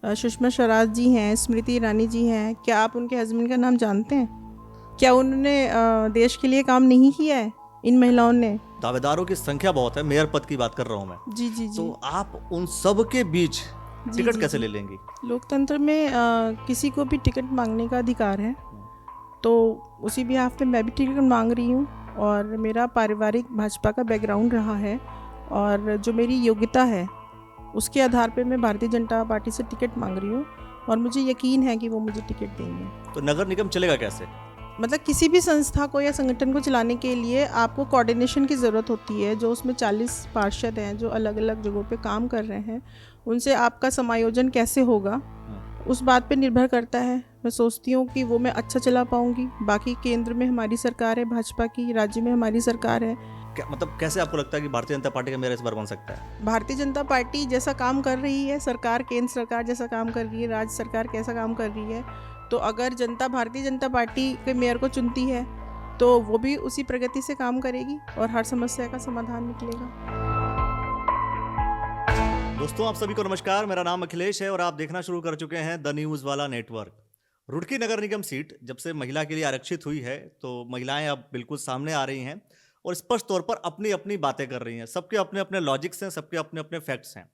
सुषमा स्वराज जी हैं, स्मृति ईरानी जी हैं। क्या आप उनके हस्बैंड का नाम जानते हैं? क्या उन्होंने देश के लिए काम नहीं किया है? इन महिलाओं ने। दावेदारों की संख्या बहुत है, मेयर पद की बात कर रहा हूँ मैं। जी जी जी। तो आप उन सब के बीच जी टिकट जी कैसे जी। ले लेंगी? लोकतंत्र में किसी को भी टिकट मांगने का अधिकार है, तो उसी बिहाफ पे मैं भी टिकट मांग रही हूँ। और मेरा पारिवारिक भाजपा का बैकग्राउंड रहा है, और जो मेरी योग्यता है उसके आधार पे मैं भारतीय जनता पार्टी से टिकट मांग रही हूँ, और मुझे यकीन है कि वो मुझे टिकट देंगे। तो नगर निगम चलेगा कैसे? मतलब किसी भी संस्था को या संगठन को चलाने के लिए आपको कोऑर्डिनेशन की ज़रूरत होती है। जो उसमें 40 पार्षद हैं जो अलग अलग जगहों पे काम कर रहे हैं, उनसे आपका समायोजन कैसे होगा उस बात पे निर्भर करता है। मैं सोचती हूँ कि वो मैं अच्छा चला पाऊँगी। बाकी केंद्र में हमारी सरकार है भाजपा की, राज्य में हमारी सरकार है। क्या मतलब कैसे आपको लगता है कि भारतीय जनता पार्टी का मेयर इस बार बन सकता है? भारतीय जनता पार्टी जैसा काम कर रही है, सरकार केंद्र सरकार जैसा काम कर रही है, राज्य सरकार कैसा काम कर रही है, तो अगर जनता भारतीय जनता पार्टी के मेयर को चुनती है तो वो भी उसी प्रगति से काम करेगी और हर समस्या का समाधान निकलेगा। दोस्तों, आप सभी को नमस्कार। मेरा नाम अखिलेश है और आप देखना शुरू कर चुके हैं द न्यूज़ वाला नेटवर्क। रुड़की नगर निगम सीट जब से महिला के लिए आरक्षित हुई है तो महिलाएं अब बिल्कुल सामने आ रही हैं और स्पष्ट तौर पर अपनी अपनी बातें कर रही हैं। सबके अपने अपने लॉजिक्स हैं, सबके अपने अपने फैक्ट्स हैं।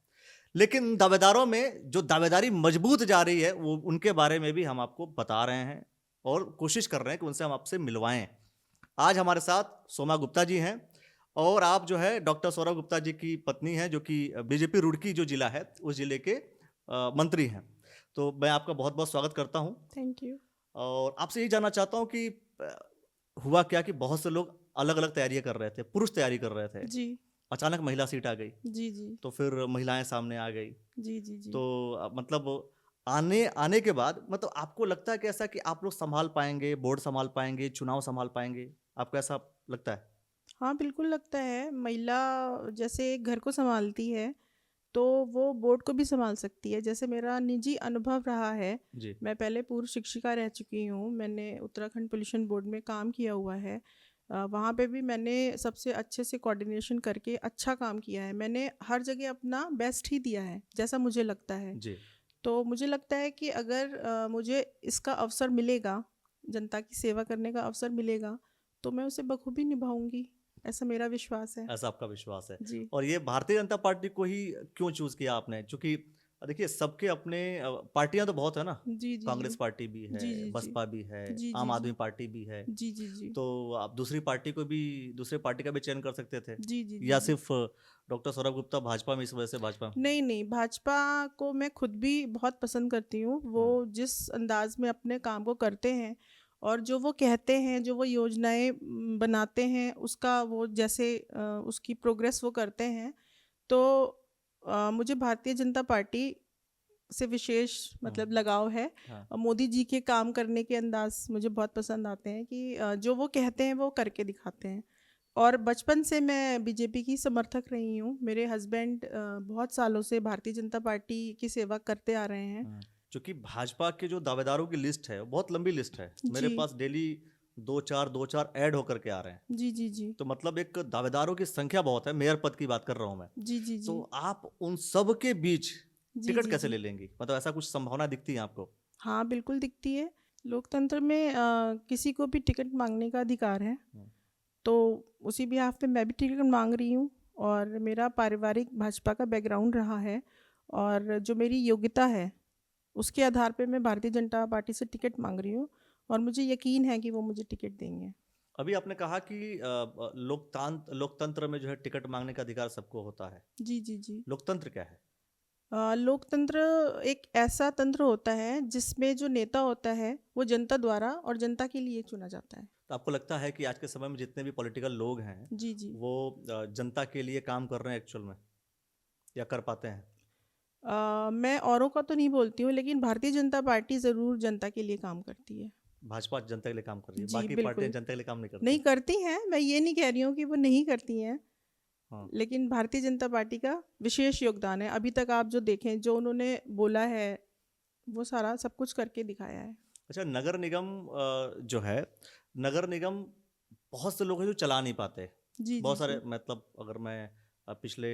लेकिन दावेदारों में जो दावेदारी मजबूत जा रही है वो उनके बारे में भी हम आपको बता रहे हैं और कोशिश कर रहे हैं कि उनसे हम आपसे मिलवाएं। आज हमारे साथ सोमा गुप्ता जी हैं और आप जो है डॉक्टर सौरभ गुप्ता जी की पत्नी हैं, जो कि बीजेपी रुड़की जो जिला है उस जिले के मंत्री हैं। तो मैं आपका बहुत बहुत स्वागत करता हूं थैंक यू। और आपसे यही जानना चाहता हूं कि हुआ क्या कि बहुत से लोग अलग अलग तैयारियां कर रहे थे, पुरुष तैयारी कर रहे थे, जी अचानक महिला सीट आ गई जी जी तो फिर महिलाएं सामने आ गई। जी जी जी। तो मतलब आने आने के बाद मतलब आपको लगता है कि ऐसा कि आप लोग संभाल पाएंगे, बोर्ड संभाल पाएंगे, चुनाव संभाल पाएंगे? आपको ऐसा लगता है? हाँ बिल्कुल लगता है। महिला जैसे एक घर को संभालती है तो वो बोर्ड को भी संभाल सकती है। जैसे मेरा निजी अनुभव रहा है, जी। मैं पहले पूर्व शिक्षिका रह चुकी हूँ। मैंने उत्तराखंड पोल्यूशन बोर्ड में काम किया हुआ है। वहाँ पे भी मैंने सबसे अच्छे से कोऑर्डिनेशन करके अच्छा काम किया है। मैंने हर जगह अपना बेस्ट ही दिया है जैसा मुझे लगता है। जी। तो मुझे लगता है कि अगर मुझे इसका अवसर मिलेगा, जनता की सेवा करने का अवसर मिलेगा, तो मैं उसे बखूबी निभाऊंगी, ऐसा मेरा विश्वास है। ऐसा आपका विश्वास है? जी और ये भारतीय जनता पार्टी को ही क्यों चूज किया आपने? क्योंकि देखिए सबके अपने पार्टियां तो बहुत है ना। जी जी जी कांग्रेस पार्टी भी है, जी जी जी बसपा भी है, जी जी आम जी आदमी पार्टी भी है। जी जी जी तो आप दूसरी पार्टी को भी, दूसरे पार्टी का भी चयन कर सकते थे, जी जी जी या जी। सिर्फ डॉक्टर सौरभ गुप्ता भाजपा में इस वजह से भाजपा? नहीं नहीं, भाजपा को मैं खुद भी बहुत पसंद करती हूँ। वो जिस अंदाज में अपने काम को करते हैं और जो वो कहते हैं, जो वो योजनाएं बनाते हैं, उसका वो जैसे उसकी प्रोग्रेस वो करते हैं, तो मुझे भारतीय जनता पार्टी से विशेष मतलब लगाव है। हाँ। मोदी जी के काम करने के अंदाज मुझे बहुत पसंद आते हैं कि जो वो कहते हैं वो करके दिखाते हैं। और बचपन से मैं बीजेपी की समर्थक रही हूँ। मेरे हस्बैंड बहुत सालों से भारतीय जनता पार्टी की सेवा करते आ रहे हैं। क्योंकि भाजपा के जो दावेदारों की लिस्ट है वो बहुत लंबी लिस्ट है। मेरे जी पास डेली दो चार ऐड होकर के आ रहे हैं। जी जी जी तो मतलब एक दावेदारों की संख्या बहुत है, मेयर पद की बात कर रहा हूं मैं। जी जी जी तो आप उन सब के बीच जी टिकट जी कैसे जी। ले लेंगी? मतलब ऐसा कुछ संभावना दिखती है आपको? हाँ बिल्कुल दिखती है। लोकतंत्र में किसी को भी टिकट मांगने का अधिकार है, तो उसी बिहाफ पे मैं भी टिकट मांग रही हूँ। और मेरा पारिवारिक भाजपा का बैकग्राउंड रहा है, और जो मेरी योग्यता है उसके आधार पे मैं भारतीय जनता पार्टी से टिकट मांग रही हूँ, और मुझे यकीन है कि वो मुझे टिकट देंगे। अभी आपने कहा कि लोकतंत्र में जो है टिकट मांगने का अधिकार सबको होता है। जी जी जी। लोकतंत्र क्या है? लोकतंत्र एक ऐसा तंत्र होता है जिसमें जो नेता होता है वो जनता द्वारा और जनता के लिए चुना जाता है। तो आपको लगता है कि आज के समय में जितने भी पॉलिटिकल लोग हैं जी जी। वो जनता के लिए काम कर रहे हैं एक्चुअल में, या कर पाते हैं? मैं औरों का तो नहीं बोलती हूँ, लेकिन भारतीय जनता पार्टी ज़रूर जनता के लिए काम करती है। भाजपा जनता के लिए काम कर रही है, जी बाकी पार्टियां बिल्कुल। जनता के लिए काम नहीं नहीं करती। करती हैं, मैं ये नहीं कह रही हूँ कि वो नहीं करती हैं, हाँ। लेकिन भारतीय जनता पार्टी का विशेष योगदान है। अभी तक आप जो देखें, जो उन्होंने बोला है वो सारा सब कुछ करके दिखाया है। अच्छा, नगर निगम जो है, नगर निगम बहुत से लोग हैं जो चला नहीं पाते। जी जी बहुत सारे जी मतलब अगर मैं पिछले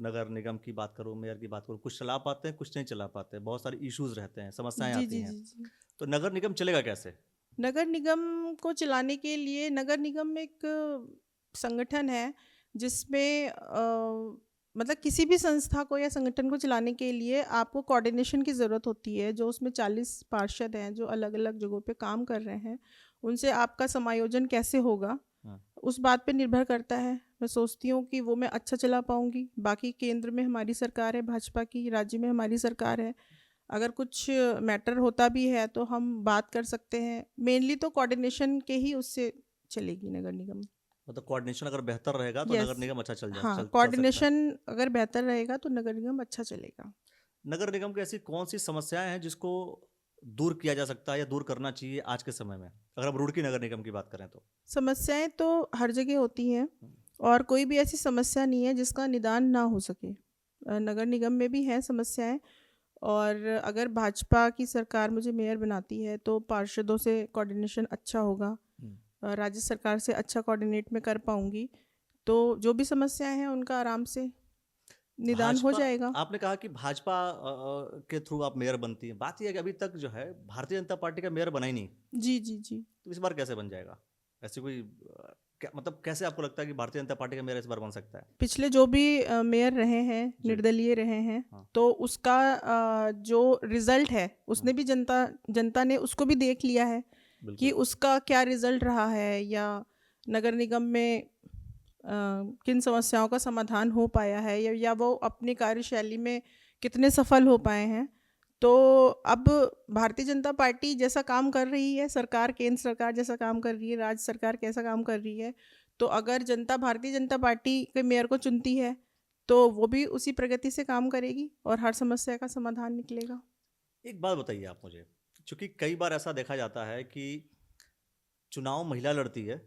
नगर निगम की बात करूँ, मेयर की बात करूँ, कुछ चला पाते हैं, कुछ नहीं चला पाते हैं, बहुत सारे इश्यूज रहते हैं, समस्याएं जी आती जी हैं। जी जी। तो नगर निगम चलेगा कैसे? नगर निगम को चलाने के लिए नगर निगम एक संगठन है जिसमें मतलब किसी भी संस्था को या संगठन को चलाने के लिए आपको कोऑर्डिनेशन की ज़रूरत होती है। जो उसमें 40 पार्षद हैं जो अलग अलग जगहों पे काम कर रहे हैं, उनसे आपका समायोजन कैसे होगा हाँ। उस बात पे निर्भर करता है। मैं सोचती हूँ कि वो मैं अच्छा चला पाऊँगी। बाकी केंद्र में हमारी सरकार है भाजपा की, राज्य में हमारी सरकार है। अगर कुछ मैटर होता भी है तो हम बात कर सकते हैं। मेनली तो कोऑर्डिनेशन के ही उससे चलेगी नगर निगम। मतलब कोऑर्डिनेशन अगर बेहतर रहेगा तो नगर यस। निगम अच्छा हाँ, चल सकता है। कोऑर्डिनेशन अगर बेहतर रहेगा तो नगर निगम अच्छा चलेगा। नगर निगम की ऐसी कौन सी समस्याएं हैं जिसको दूर किया जा सकता है या दूर करना चाहिए आज के समय में, अगर हम रुड़की नगर निगम की बात करें तो? समस्याएं तो हर जगह होती हैं हम्म। और कोई भी ऐसी समस्या नहीं है जिसका निदान ना हो सके। नगर निगम में भी हैं समस्याएं। और अगर भाजपा की सरकार मुझे मेयर बनाती है तो पार्षदों से कोऑर्डिनेशन अच्छा होगा। हम्म। राज्य सरकार से अच्छा कोऑर्डिनेट में कर पाऊंगी, तो जो भी समस्याएं हैं उनका आराम से निदान हो भाजपा, जाएगा। आपने कहा कि भाजपा के थ्रू आप मेयर बनती हैं, बात यह है कि अभी तक जो है भारतीय जनता पार्टी का मेयर बना ही नहीं, जी जी जी। तो इस बार कैसे बन जाएगा? ऐसी कोई क्या मतलब, कैसे आपको लगता है कि भारतीय जनता पार्टी का मेयर इस बार बन सकता है? पिछले जो भी मेयर रहे हैं जी। निर्दलीय रहे हैं, हाँ। तो उसका जो रिजल्ट है उसने भी जनता ने उसको भी देख लिया है कि बिल्कुल। उसका क्या रिजल्ट रहा है, या नगर निगम में किन समस्याओं का समाधान हो पाया है, या वो अपनी कार्यशैली में कितने सफल हो पाए हैं। तो अब भारतीय जनता पार्टी जैसा काम कर रही है, सरकार केंद्र सरकार जैसा काम कर रही है, राज्य सरकार कैसा काम कर रही है, तो अगर जनता भारतीय जनता पार्टी के मेयर को चुनती है तो वो भी उसी प्रगति से काम करेगी और हर समस्या का समाधान निकलेगा। एक बात बताइए आप मुझे, क्योंकि कई बार ऐसा देखा जाता है कि चुनाव महिला लड़ती है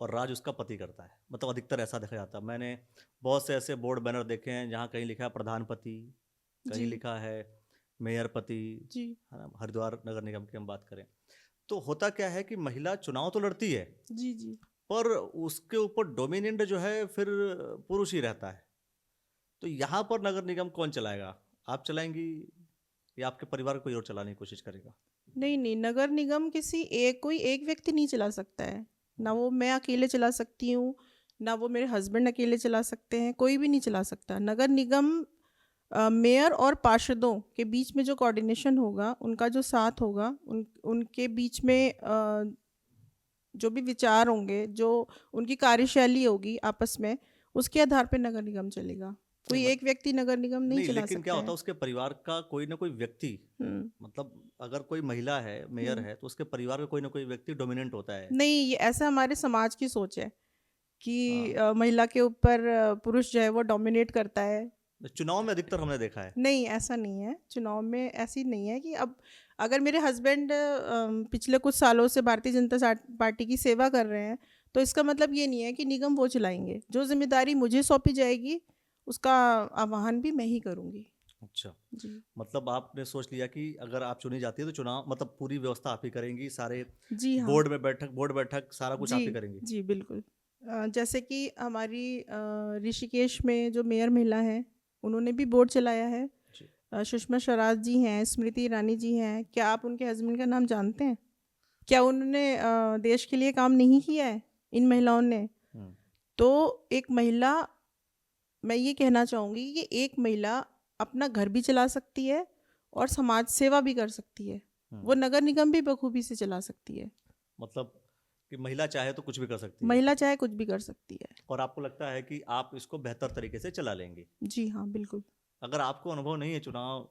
और राज उसका पति करता है, मतलब अधिकतर ऐसा देखा जाता है। मैंने बहुत से ऐसे बोर्ड बैनर देखे हैं जहाँ कहीं लिखा है प्रधानपति, कहीं जी लिखा है मेयर पति, जी है ना? हरिद्वार नगर निगम की हम बात करें तो होता क्या है कि महिला चुनाव तो लड़ती है, जी जी। पर उसके ऊपर डोमिनेंट जो है फिर पुरुष ही रहता है। तो यहाँ पर नगर निगम कौन चलाएगा? आप चलाएंगी या आपके परिवार को कोई और चलाने की कोशिश करेगा? नहीं नहीं, नगर निगम किसी एक कोई एक व्यक्ति नहीं चला सकता है। ना वो मैं अकेले चला सकती हूँ, ना वो मेरे हस्बैंड अकेले चला सकते हैं, कोई भी नहीं चला सकता नगर निगम। मेयर और पार्षदों के बीच में जो कोऑर्डिनेशन होगा, उनका जो साथ होगा, उनके बीच में जो भी विचार होंगे, जो उनकी कार्यशैली होगी आपस में, उसके आधार पर नगर निगम चलेगा। नहीं कोई एक व्यक्ति नगर निगम नहीं नहीं, चला लेकिन क्या सकता होता है। है उसके परिवार का कोई ना कोई व्यक्ति, हम्म मतलब अगर कोई महिला है मेयर हम्म। है तो उसके परिवार का कोई ना कोई व्यक्ति डोमिनेंट होता है। नहीं, ये ऐसा हमारे समाज की सोच है कि हाँ। महिला के ऊपर पुरुष जो है वो डोमिनेट करता है। चुनाव में अधिकतर हमने देखा है। नहीं, ऐसा नहीं है। चुनाव में ऐसी नहीं है कि अब अगर मेरे हस्बैंड पिछले कुछ सालों से भारतीय जनता पार्टी की सेवा कर रहे हैं, तो इसका मतलब ये नहीं है कि निगम वो चलाएंगे। जो जिम्मेदारी मुझे सौंपी जाएगी उसका आह्वान भी मैं ही करूँगी। अच्छा, जी मतलब आपने सोच लिया कि अगर आप चुनी जाती है तो चुनाव मतलब पूरी व्यवस्था आप ही करेंगी, सारे जी हाँ। बोर्ड बैठक सारा कुछ जी आप ही करेंगी? जी बिल्कुल। जैसे कि हमारी ऋषिकेश में जो मेयर महिला हैं, उन्होंने भी बोर्ड चलाया है। जी। सुषमा स्वराज जी हैं, स्मृति ईरानी जी हैं। क्या आप उनके हस्बैंड का नाम जानते हैं? क्या उन्होंने देश के लिए काम नहीं किया है, इन महिलाओं ने? हम्म। तो एक महिला, मैं ये कहना चाहूँगी कि एक महिला अपना घर भी चला सकती है और समाज सेवा भी कर सकती है। वो हम्म। नगर निगम भी बखूबी से चला सकती है। मतलब कि महिला चाहे तो कुछ भी कर सकती है, महिला चाहे कुछ भी कर सकती है। और आपको लगता है कि आप इसको बेहतर तरीके से चला लेंगी? जी हाँ बिल्कुल। अगर आपको अनुभव नहीं है चुनाव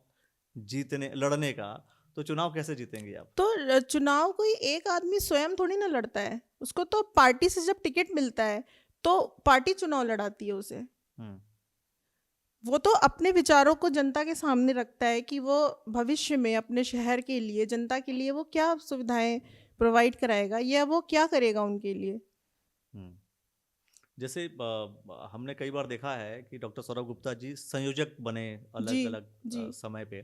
जीतने लड़ने का, तो चुनाव कैसे जीतेंगे आप? तो चुनाव कोई एक आदमी स्वयं थोड़ी ना लड़ता है, उसको तो पार्टी से जब टिकट मिलता है तो पार्टी चुनाव लड़ाती है उसे। हम्म। वो तो अपने विचारों को जनता के सामने रखता है कि वो भविष्य में अपने शहर के लिए, जनता के लिए वो क्या सुविधाएं प्रोवाइड कराएगा या वो क्या करेगा उनके लिए। हम्म। जैसे हमने कई बार देखा है कि डॉक्टर सौरभ गुप्ता जी संयोजक बने जी अलग अलग जी। समय पे,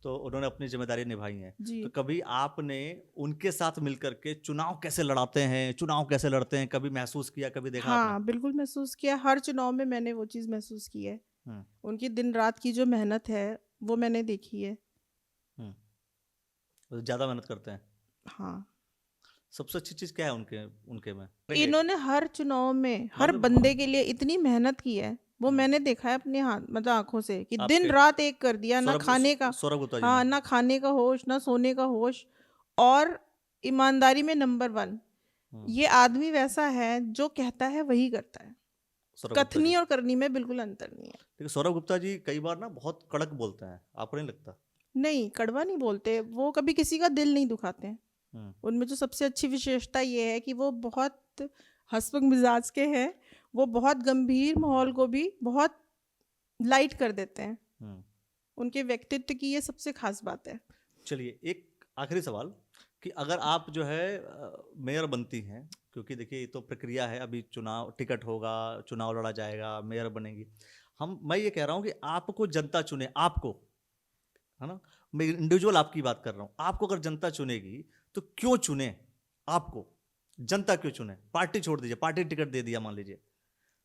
तो उन्होंने अपनी जिम्मेदारी निभाई है। जी। तो कभी आपने उनके साथ मिलकर के चुनाव कैसे लड़ाते हैं, चुनाव कैसे लड़ते हैं, कभी महसूस किया, कभी देखा आपने? हाँ, बिल्कुल महसूस किया, हर चुनाव में मैंने वो चीज़ महसूस की है। हम्म, उनकी दिन-रात की जो मेहनत है, वो मैंने देखी है। हम्म, तो ज्यादा मेहनत करते हैं। हाँ। सबसे अच्छी चीज क्या है उनके उनके में? इन्होंने हर चुनाव में, हर मालूम। बंदे के लिए इतनी मेहनत की है, वो हम्म, मैंने देखा है अपने हाथ मतलब आँखों से कि आपके दिन-रात एक कर दिया, ना सौरभ खाने का सौरभ गुप्ता जी ने। हाँ, ना खाने का होश, ना सोने का होश और ईमानदारी में नंबर 1। हम्म, ये आदमी वैसा है, जो कहता है वही करता है। सौरभ गुप्ता जी। कथनी और करनी में बिल्कुल अंतर नहीं है। देखिए सौरभ गुप्ता जी कई बार ना बहुत कड़क बोलते हैं, आपको नहीं लगता? नहीं, कड़वा नहीं बोलते, वो कभी किसी का दिल नहीं दुखाते हैं। हम्म, उनमें जो सबसे अच्छी विशेषता ये है कि वो बहुत हँसमुख मिजाज के हैं, वो बहुत गंभीर माहौल को भी बहुत लाइट कर देते हैं। हम्म। उनके व्यक्तित्व की ये सबसे खास बात है। चलिए एक आखिरी सवाल कि अगर आप जो है मेयर बनती हैं, क्योंकि देखिए ये तो प्रक्रिया है, अभी चुनाव टिकट होगा, चुनाव लड़ा जाएगा, मेयर बनेंगी। मैं ये कह रहा हूँ कि आपको जनता चुने, आपको, है ना, मैं इंडिविजुअल आपकी बात कर रहा हूँ, आपको अगर जनता चुनेगी तो क्यों चुने? आपको जनता क्यों चुने? पार्टी छोड़ दीजिए, पार्टी टिकट दे दिया मान लीजिए,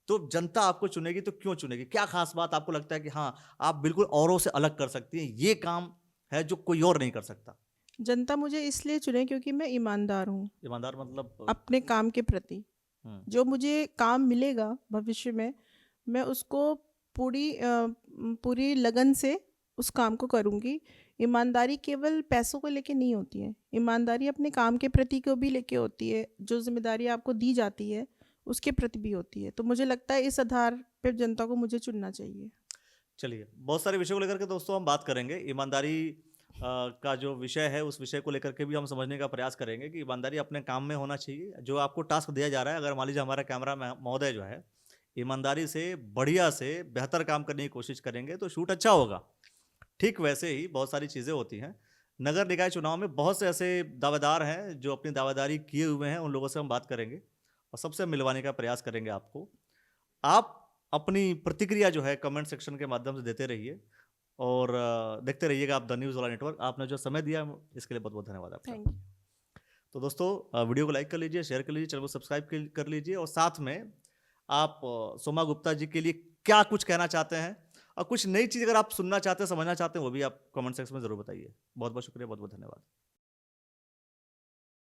तो जनता आपको चुनेगी तो क्यों चुनेगी? क्या खास बात आपको लगता है कि हाँ आप बिल्कुल औरों से अलग कर सकती हैं, ये काम है जो कोई और नहीं कर सकता? जनता मुझे इसलिए चुने क्योंकि मैं ईमानदार हूँ ईमानदार मतलब? अपने काम के प्रति। हम्म, जो मुझे काम मिलेगा भविष्य में, मैं उसको पूरी लगन से उस काम को करूँगी। ईमानदारी केवल पैसों को लेके नहीं होती है, ईमानदारी अपने काम के प्रति को भी लेके होती है, जो जिम्मेदारी आपको दी जाती है उसके प्रति भी होती है। तो मुझे लगता है इस आधार पे जनता को मुझे चुनना चाहिए। चलिए बहुत सारे विषयों को लेकर के दोस्तों हम बात करेंगे। ईमानदारी का जो विषय है उस विषय को लेकर के भी हम समझने का प्रयास करेंगे कि ईमानदारी अपने काम में होना चाहिए। जो आपको टास्क दिया जा रहा है, अगर मान लीजिए हमारा कैमरा महोदय जो है ईमानदारी से बढ़िया से बेहतर काम करने की कोशिश करेंगे तो शूट अच्छा होगा। ठीक वैसे ही बहुत सारी चीज़ें होती हैं। नगर निकाय चुनाव में बहुत से ऐसे दावेदार हैं जो अपनी दावेदारी किए हुए हैं, उन लोगों से हम बात करेंगे और सबसे मिलवाने का प्रयास करेंगे आपको। आप अपनी प्रतिक्रिया जो है कमेंट सेक्शन के माध्यम से देते रहिए और देखते रहिएगा आप द न्यूज़ वाला नेटवर्क। आपने जो समय दिया इसके लिए बहुत बहुत धन्यवाद आपका। Thank you. तो दोस्तों वीडियो को लाइक कर लीजिए, शेयर कर लीजिए, चैनल को सब्सक्राइब कर लीजिए और साथ में आप सोमा गुप्ता जी के लिए क्या कुछ कहना चाहते हैं और कुछ नई चीज़ अगर आप सुनना चाहते हैं, समझना चाहते हैं, वो भी आप कमेंट सेक्शन में ज़रूर बताइए। बहुत बहुत शुक्रिया, बहुत बहुत धन्यवाद।